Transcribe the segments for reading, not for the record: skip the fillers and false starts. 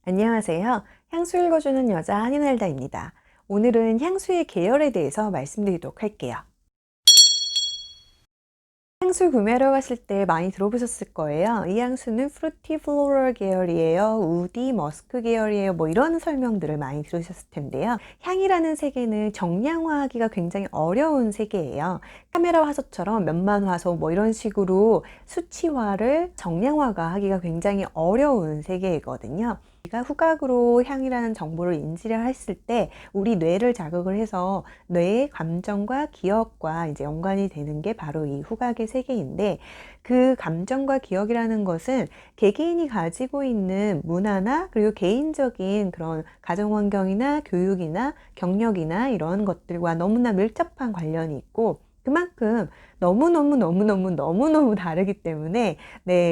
안녕하세요. 향수 읽어주는 여자 한인알다입니다. 오늘은 향수의 계열에 대해서 말씀드리도록 할게요. 향수 구매하러 갔을 때 많이 들어보셨을 거예요. 이 향수는 프루티 플로럴 계열이에요. 우디 머스크 계열이에요. 뭐 이런 설명들을 많이 들으셨을 텐데요. 향이라는 세계는 정량화하기가 굉장히 어려운 세계예요. 카메라 화소처럼 몇만 화소 뭐 이런 식으로 수치화를 정량화가 하기가 굉장히 어려운 세계이거든요. 우리가 후각으로 향이라는 정보를 인지를 했을 때 우리 뇌를 자극을 해서 뇌의 감정과 기억과 이제 연관이 되는 게 바로 이 후각의 세계인데, 그 감정과 기억이라는 것은 개개인이 가지고 있는 문화나 그리고 개인적인 그런 가정 환경이나 교육이나 경력이나 이런 것들과 너무나 밀접한 관련이 있고, 그만큼 너무너무 다르기 때문에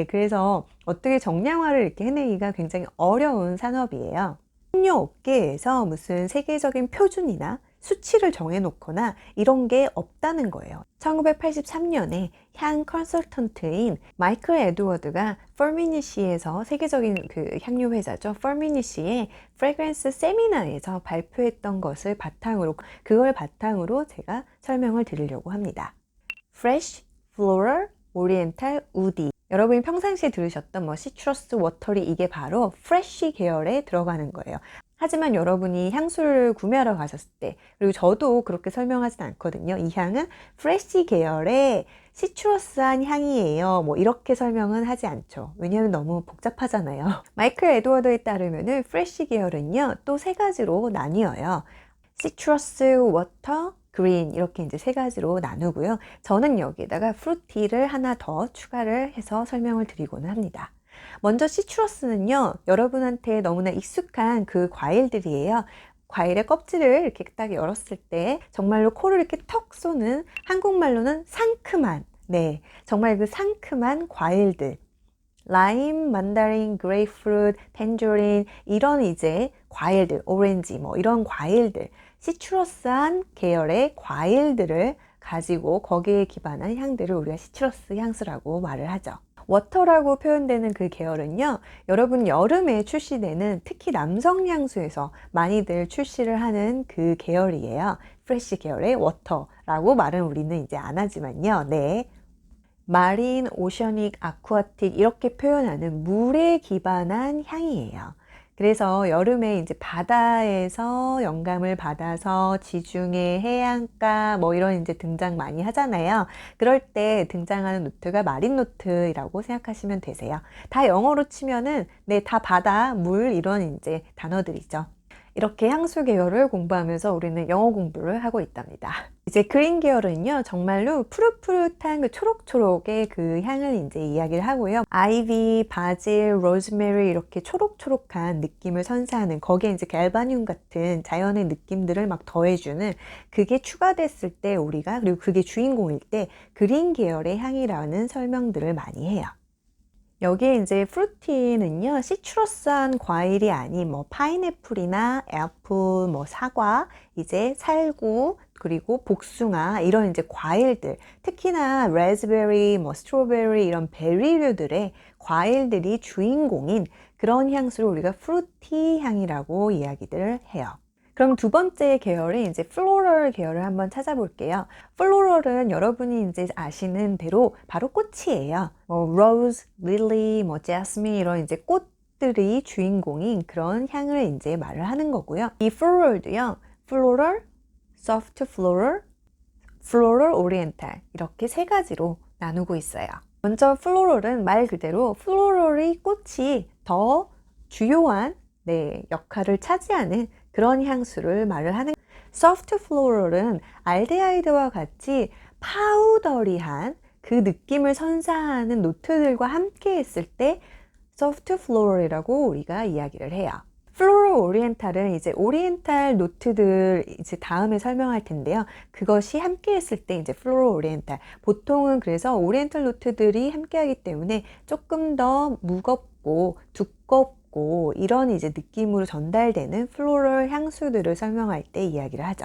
그래서 어떻게 정량화를 이렇게 해내기가 굉장히 어려운 산업이에요. 향료 업계에서 무슨 세계적인 표준이나 수치를 정해놓거나 이런 게 없다는 거예요. 1983년에 향 컨설턴트인 마이클 에드워드가 퍼미니시에서 세계적인 그 향료 회사죠. 퍼미니시의 프레그랜스 세미나에서 발표했던 것을 바탕으로, 그걸 바탕으로 제가 설명을 드리려고 합니다. Fresh, Floral, Oriental, Woody. 여러분이 평상시에 들으셨던 뭐 시트러스, 워터리, 이게 바로 프레쉬 계열에 들어가는 거예요. 하지만 여러분이 향수를 구매하러 가셨을 때, 그리고 저도 그렇게 설명하진 않거든요. 이 향은 프레쉬 계열의 시트러스한 향이에요. 뭐 이렇게 설명은 하지 않죠. 왜냐하면 너무 복잡하잖아요. 마이클 에드워드에 따르면은 프레쉬 계열은요, 또 세 가지로 나뉘어요. 시트러스, 워터, 그린, 이렇게 이제 세 가지로 나누고요. 저는 여기에다가 프루티를 하나 더 추가를 해서 설명을 드리고는 합니다. 먼저 시트러스는요, 여러분한테 너무나 익숙한 그 과일들이에요. 과일의 껍질을 이렇게 딱 열었을 때 정말로 코를 이렇게 턱 쏘는, 한국말로는 상큼한, 정말 그 상큼한 과일들. 라임, 만다린, 그레이프루트, 텐저린, 이런 이제 과일들, 오렌지 뭐 이런 과일들, 시트러스한 계열의 과일들을 가지고 거기에 기반한 향들을 우리가 시트러스 향수라고 말을 하죠. 워터라고 표현되는 그 계열은요, 여러분 여름에 출시되는 특히 남성 향수에서 많이들 출시를 하는 그 계열이에요. 프레쉬 계열의 워터라고 말은 우리는 이제 안 하지만요. 마린, 오셔닉, 아쿠아틱 이렇게 표현하는 물에 기반한 향이에요. 그래서 여름에 이제 바다에서 영감을 받아서 지중해, 해안가 뭐 이런 이제 등장 많이 하잖아요. 그럴 때 등장하는 노트가 마린 노트라고 생각하시면 되세요. 다 영어로 치면은 다 바다, 물 이런 이제 단어들이죠. 이렇게 향수 계열을 공부하면서 우리는 영어 공부를 하고 있답니다. 이제 그린 계열은요, 정말로 푸릇푸릇한 그 초록초록의 그 향을 이제 이야기를 하고요. 아이비, 바질, 로즈메리 이렇게 초록초록한 느낌을 선사하는, 거기에 이제 갤바늄 같은 자연의 느낌들을 막 더해주는, 그게 추가됐을 때 우리가, 그리고 그게 주인공일 때 그린 계열의 향이라는 설명들을 많이 해요. 여기에 이제 프루티는요, 시트러스한 과일이 아닌 뭐 파인애플이나 애플, 뭐 사과, 이제 살구, 그리고 복숭아 이런 이제 과일들, 특히나 레즈베리, 뭐 스트로베리 이런 베리류들의 과일들이 주인공인 그런 향수를 우리가 프루티 향이라고 이야기들을 해요. 그럼 두 번째 계열이 이제 플로럴 계열을 한번 찾아볼게요. 플로럴은 여러분이 이제 아시는 대로 바로 꽃이에요. 뭐 로즈, 릴리, 뭐 제스민 이런 이제 꽃들이 주인공인 그런 향을 이제 말을 하는 거고요. 이 플로럴도요, 플로럴, 소프트 플로럴, 플로럴 오리엔탈 이렇게 세 가지로 나누고 있어요. 먼저 플로럴은 말 그대로 플로럴의 꽃이 더 주요한 역할을 차지하는 그런 향수를 말을 하는. 소프트 플로럴은 알데하이드와 같이 파우더리한 그 느낌을 선사하는 노트들과 함께 했을 때 소프트 플로럴이라고 우리가 이야기를 해요. 플로럴 오리엔탈은 이제 오리엔탈 노트들 이제 다음에 설명할 텐데요. 그것이 함께 했을 때 이제 플로럴 오리엔탈. 보통은 그래서 오리엔탈 노트들이 함께 하기 때문에 조금 더 무겁고 두껍고 이런 이제 느낌으로 전달되는 플로럴 향수들을 설명할 때 이야기를 하죠.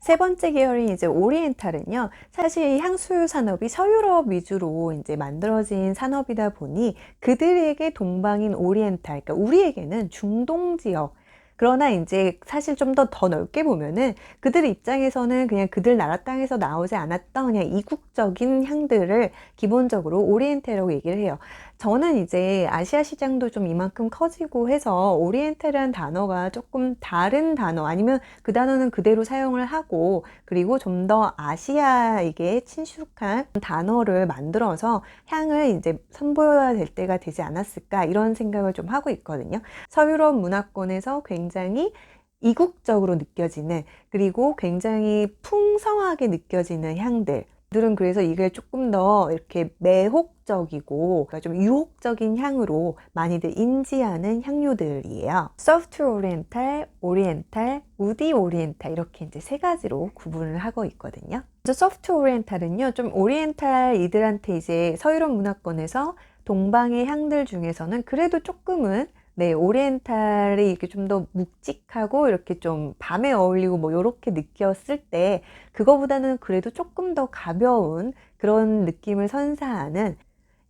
세 번째 계열인 이제 오리엔탈은요, 사실 향수 산업이 서유럽 위주로 이제 만들어진 산업이다 보니 그들에게 동방인 오리엔탈, 그러니까 우리에게는 중동 지역, 그러나 이제 사실 좀 더 넓게 보면은 그들 입장에서는 그냥 그들 나라 땅에서 나오지 않았던 그냥 이국적인 향들을 기본적으로 오리엔탈이라고 얘기를 해요. 저는 이제 아시아 시장도 좀 이만큼 커지고 해서 오리엔탈이라는 단어가 조금 다른 단어, 아니면 그 단어는 그대로 사용을 하고, 그리고 좀 더 아시아에게 친숙한 단어를 만들어서 향을 이제 선보여야 될 때가 되지 않았을까, 이런 생각을 좀 하고 있거든요. 서유럽 문화권에서 굉장히 이국적으로 느껴지는, 그리고 굉장히 풍성하게 느껴지는 향들, 들은 그래서 이게 조금 더 이렇게 매혹적이고, 그러니까 좀 유혹적인 향으로 많이들 인지하는 향료들이에요. 소프트 오리엔탈, 오리엔탈, 우디 오리엔탈, 이렇게 이제 세 가지로 구분을 하고 있거든요. 먼저 소프트 오리엔탈은요, 좀 오리엔탈 이들한테 이제 서유럽 문화권에서 동방의 향들 중에서는 그래도 조금은 오리엔탈이 이렇게 좀 더 묵직하고 이렇게 좀 밤에 어울리고 뭐 요렇게 느꼈을 때, 그거보다는 그래도 조금 더 가벼운 그런 느낌을 선사하는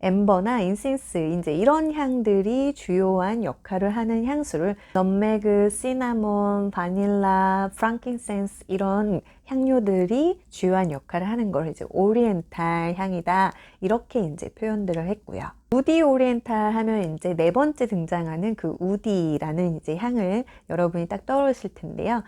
엠버나 인센스, 이제 이런 향들이 주요한 역할을 하는 향수를 넛메그, 시나몬, 바닐라, 프랑킨센스, 이런 향료들이 주요한 역할을 하는 걸 이제 오리엔탈 향이다, 이렇게 이제 표현들을 했고요. 우디 오리엔탈 하면 이제 네 번째 등장하는 그 우디라는 이제 향을 여러분이 딱 떠오르실 텐데요.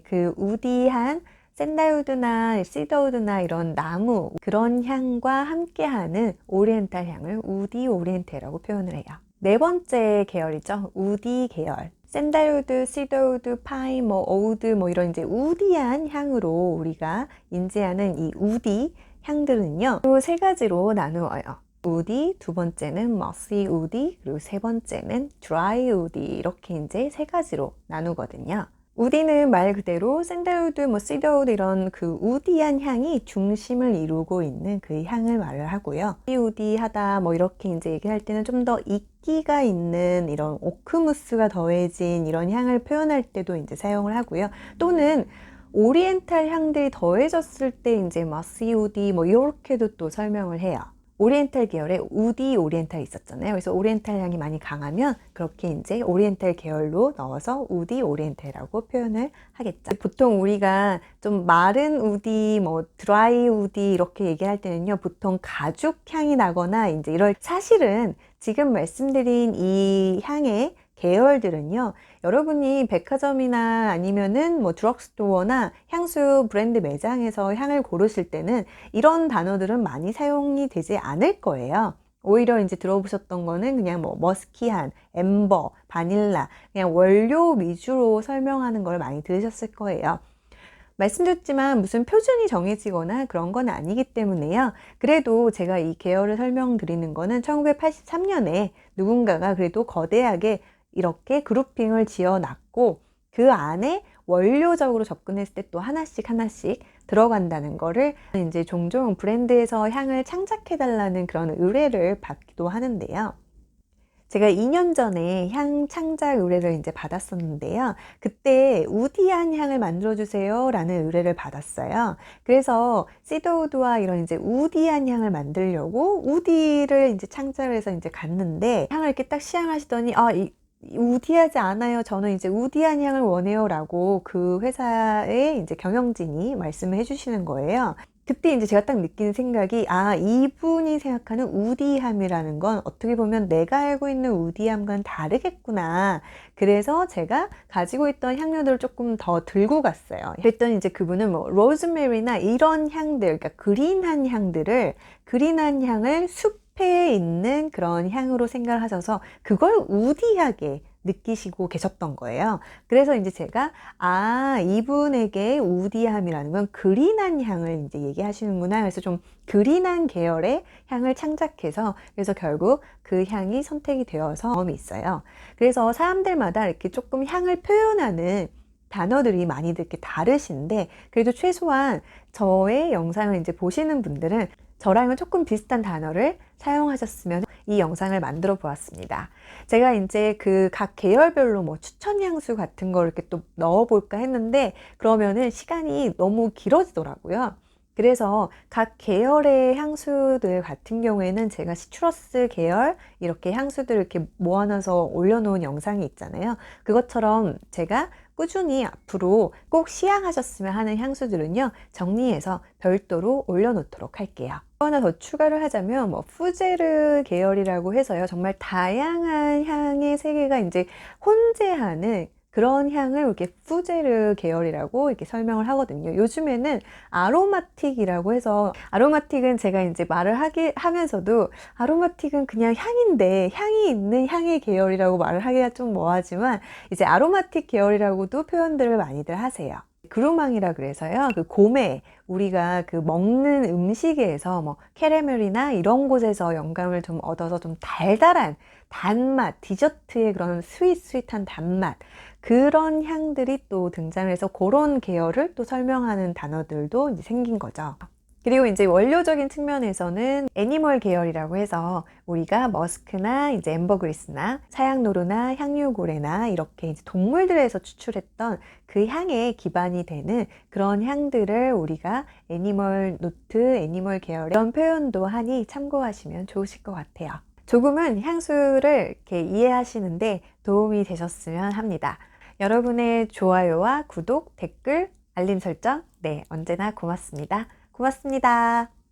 그 우디한 샌달우드나 시더우드나 이런 나무, 그런 향과 함께하는 오리엔탈 향을 우디 오리엔탈이라고 표현을 해요. 네 번째 계열이죠. 우디 계열. 샌달우드, 시더우드, 파인, 오우드, 이런 이제 우디한 향으로 우리가 인지하는 이 우디 향들은요, 또 세 가지로 나누어요. 우디, 두 번째는 머시 우디, 그리고 세 번째는 드라이 우디, 이렇게 이제 세 가지로 나누거든요. 우디는 말 그대로 샌달우드, 시더우드 이런 그 우디한 향이 중심을 이루고 있는 그 향을 말을 하고요. 우디하다 이렇게 이제 얘기할 때는 좀 더 이끼가 있는 이런 오크무스가 더해진 이런 향을 표현할 때도 이제 사용을 하고요. 또는 오리엔탈 향들이 더해졌을 때 이제 머시 우디 이렇게도 또 설명을 해요. 오리엔탈 계열에 우디 오리엔탈이 있었잖아요. 그래서 오리엔탈 향이 많이 강하면 그렇게 이제 오리엔탈 계열로 넣어서 우디 오리엔탈이라고 표현을 하겠죠. 보통 우리가 좀 마른 우디, 드라이 우디 이렇게 얘기할 때는요, 보통 가죽 향이 나거나 이제 이럴, 사실은 지금 말씀드린 이 향의 계열들은요, 여러분이 백화점이나 아니면은 드럭스토어나 향수 브랜드 매장에서 향을 고르실 때는 이런 단어들은 많이 사용이 되지 않을 거예요. 오히려 이제 들어보셨던 거는 그냥 머스키한, 엠버, 바닐라, 그냥 원료 위주로 설명하는 걸 많이 들으셨을 거예요. 말씀드렸지만 무슨 표준이 정해지거나 그런 건 아니기 때문에요. 그래도 제가 이 계열을 설명드리는 거는 1983년에 누군가가 그래도 거대하게 이렇게 그룹핑을 지어놨고, 그 안에 원료적으로 접근했을 때 또 하나씩 들어간다는 거를 이제 종종 브랜드에서 향을 창작해달라는 그런 의뢰를 받기도 하는데요. 제가 2년 전에 향 창작 의뢰를 이제 받았었는데요. 그때 우디한 향을 만들어주세요 라는 의뢰를 받았어요. 그래서 시더우드와 이런 이제 우디한 향을 만들려고 우디를 이제 창작을 해서 이제 갔는데, 향을 이렇게 딱 시향하시더니, 우디하지 않아요. 저는 이제 우디한 향을 원해요 라고 그 회사의 이제 경영진이 말씀을 해주시는 거예요. 그때 이제 제가 딱 느낀 생각이, 이분이 생각하는 우디함이라는 건 어떻게 보면 내가 알고 있는 우디함과는 다르겠구나. 그래서 제가 가지고 있던 향료들을 조금 더 들고 갔어요. 그랬더니 이제 그분은 로즈메리나 이런 향들, 그러니까 그린한 향을 숲에 있는 그런 향으로 생각을 하셔서 그걸 우디하게 느끼시고 계셨던 거예요. 그래서 이제 제가 이분에게 우디함이라는 건 그린한 향을 이제 얘기하시는구나. 그래서 좀 그린한 계열의 향을 창작해서, 그래서 결국 그 향이 선택이 되어서 경험이 있어요. 그래서 사람들마다 이렇게 조금 향을 표현하는 단어들이 많이들 이렇게 다르신데, 그래도 최소한 저의 영상을 이제 보시는 분들은 저랑은 조금 비슷한 단어를 사용하셨으면 이 영상을 만들어 보았습니다. 제가 이제 그 각 계열별로 뭐 추천 향수 같은 걸 이렇게 또 넣어 볼까 했는데 그러면은 시간이 너무 길어지더라고요. 그래서 각 계열의 향수들 같은 경우에는 제가 시트러스 계열 이렇게 향수들을 이렇게 모아놔서 올려놓은 영상이 있잖아요. 그것처럼 제가 꾸준히 앞으로 꼭 시향하셨으면 하는 향수들은요, 정리해서 별도로 올려놓도록 할게요. 하나 더 추가를 하자면 뭐 푸제르 계열이라고 해서요, 정말 다양한 향의 세계가 이제 혼재하는 그런 향을 이렇게 푸제르 계열이라고 이렇게 설명을 하거든요. 요즘에는 아로마틱이라고 해서, 아로마틱은 제가 이제 말을 하면서도 아로마틱은 그냥 향인데 향이 있는 향의 계열이라고 말을 하기가 좀 뭐하지만 이제 아로마틱 계열이라고도 표현들을 많이들 하세요. 그루망이라 그래서요, 그 고메, 우리가 그 먹는 음식에서 뭐 캐러멜이나 이런 곳에서 영감을 좀 얻어서 좀 달달한 단맛, 디저트의 그런 스윗한 단맛, 그런 향들이 또 등장해서 그런 계열을 또 설명하는 단어들도 이제 생긴 거죠. 그리고 이제 원료적인 측면에서는 애니멀 계열이라고 해서 우리가 머스크나 이제 앰버그리스나 사양노루나 향유고래나 이렇게 이제 동물들에서 추출했던 그 향에 기반이 되는 그런 향들을 우리가 애니멀 노트, 애니멀 계열 이런 표현도 하니 참고하시면 좋으실 것 같아요. 조금은 향수를 이렇게 이해하시는데 도움이 되셨으면 합니다. 여러분의 좋아요와 구독, 댓글, 알림 설정, 네, 언제나 고맙습니다. 고맙습니다.